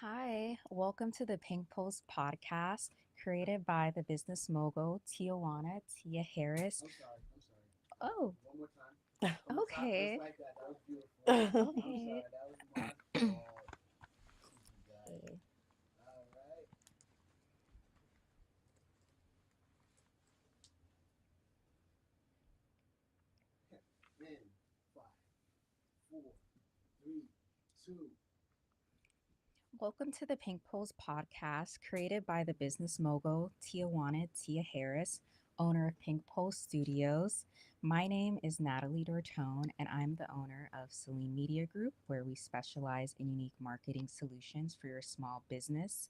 Hi, welcome to the Pink Pulse podcast created by the business mogul Tijuana Tia Harris. Oh, okay. Okay. Okay. Welcome to the Pink Pulse podcast created by the business mogul Tijuana Tia Harris, owner of Pink Pulse Studios. My name is Natalie Dortone, and I'm the owner of Celine Media Group, where we specialize in unique marketing solutions for your small business.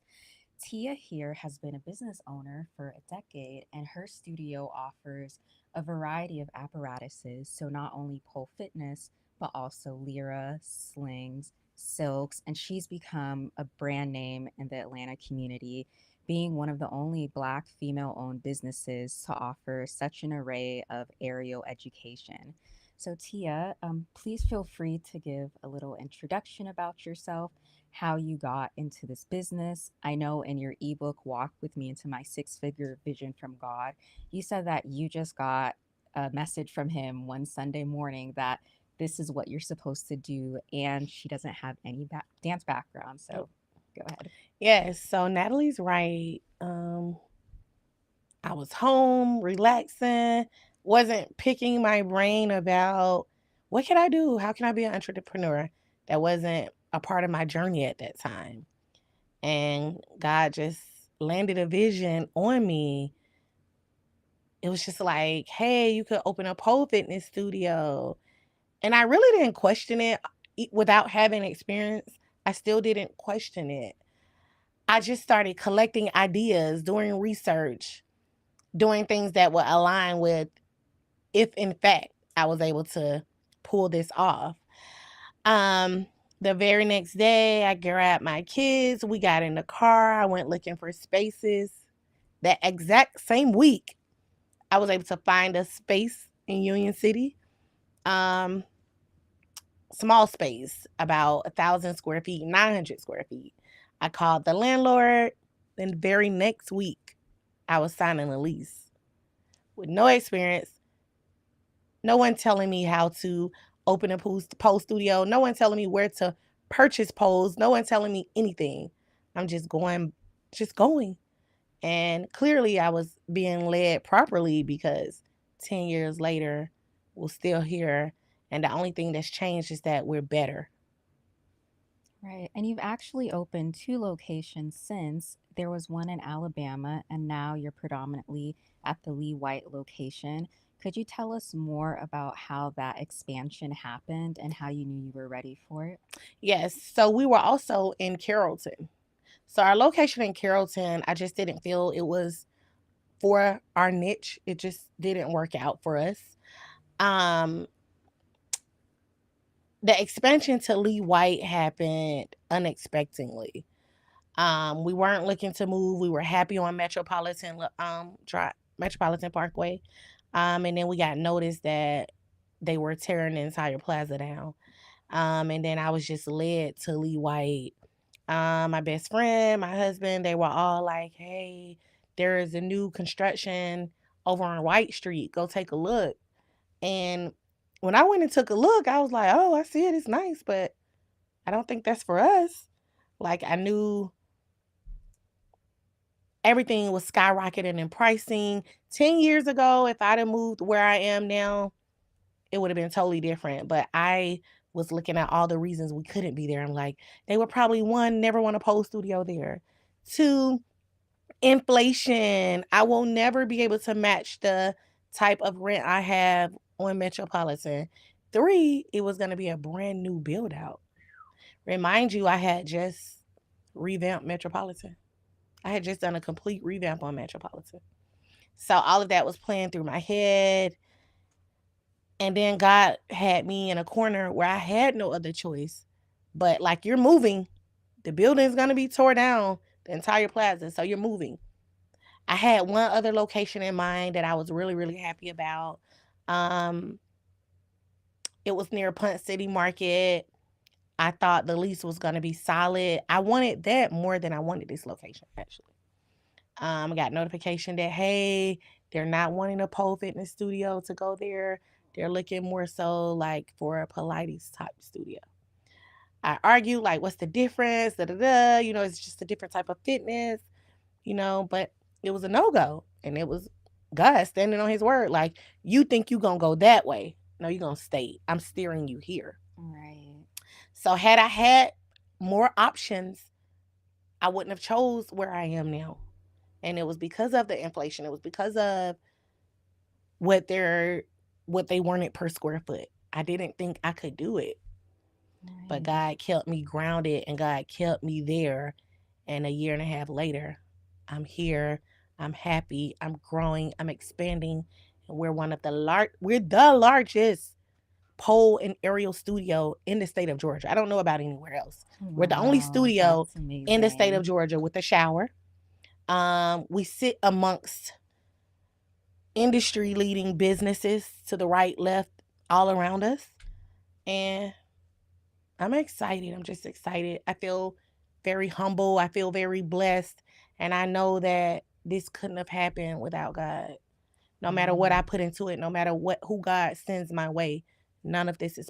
Tia here has been a business owner for a decade, and her studio offers a variety of apparatuses. So, not only pole fitness, but also Lyra, slings, silks, and she's become a brand name in the Atlanta community, being one of the only Black female owned businesses to offer such an array of aerial education. So, Tia, please feel free to give a little introduction about yourself, how you got into this business. I know in your ebook, Walk With Me Into My Six Figure Vision from God, you said that you just got a message from Him one Sunday morning that this is what you're supposed to do. And she doesn't have any dance background. So go ahead. Yes, so Natalie's right. I was home relaxing, wasn't picking my brain about what can I do? How can I be an entrepreneur? That wasn't a part of my journey at that time. And God just landed a vision on me. It was just like, hey, you could open a pole fitness studio. And I really didn't question it without having experience. I still didn't question it. I just started collecting ideas, doing research, doing things that would align with if in fact I was able to pull this off. Um the very next day I grabbed my kids, we got in the car, I went looking for spaces. That exact same week, I was able to find a space in Union City. Um Small space, about 1,000 square feet, 900 square feet. I called the landlord. Then the very next week, I was signing a lease with no experience, no one telling me how to open a pole studio, no one telling me where to purchase poles, no one telling me anything. I'm just going. And clearly, I was being led properly because 10 years later, we're still here. And the only thing that's changed is that we're better. Right. And you've actually opened two locations since. There was one in Alabama, and now you're predominantly at the Lee White location. Could you tell us more about how that expansion happened and how you knew you were ready for it? Yes. So we were also in Carrollton. So our location in Carrollton, I just didn't feel it was for our niche. It just didn't work out for us. Um, the expansion to Lee White happened unexpectedly. We weren't looking to move. We were happy on Metropolitan Parkway. And then we got notice that they were tearing the entire plaza down. And then I was just led to Lee White. My best friend, my husband, they were all like, hey, there is a new construction over on White Street. Go take a look. And when I went and took a look, I was like, oh, I see it. It's nice, but I don't think that's for us. Like, I knew everything was skyrocketing in pricing. 10 years ago, if I'd have moved where I am now, it would have been totally different. But I was looking at all the reasons we couldn't be there. I'm like, they would probably, one, never want a pole studio there. Two, inflation. I will never be able to match the type of rent I have on Metropolitan. Three, it was going to be a brand new build out. Remind you, I had just revamped Metropolitan. I had just done a complete revamp on Metropolitan. So all of that was playing through my head. And then God had me in a corner where I had no other choice. But like, you're moving, the building's going to be tore down, the entire plaza. So you're moving. I had one other location in mind that I was really, really happy about. Um, it was near Punt City Market. I thought the lease was gonna be solid. I wanted that more than I wanted this location, actually. I got notification that, hey, they're not wanting a pole fitness studio to go there. They're looking more so like for a Pilates type studio. I argued like, what's the difference? Da, da, da. It's just a different type of fitness, but it was a no-go. And it was God standing on his word. Like, you think you gonna go that way. No, you're gonna stay. I'm steering you here. Right. So had I had more options, I wouldn't have chose where I am now. And it was because of the inflation. It was because of what they wanted per square foot. I didn't think I could do it. But Right. God kept me grounded and God kept me there. And a year and a half later, I'm here. I'm happy. I'm growing. I'm expanding. And we're we're the largest pole and aerial studio in the state of Georgia. I don't know about anywhere else. We're the only Wow, studio that's in the state of amazing. Georgia with a shower. We sit amongst industry leading businesses to the right, left, all around us. And I'm excited. I'm just excited. I feel very humble. I feel very blessed. And I know that this couldn't have happened without God. No matter what I Right. put into it, no matter who God sends my way, none of this is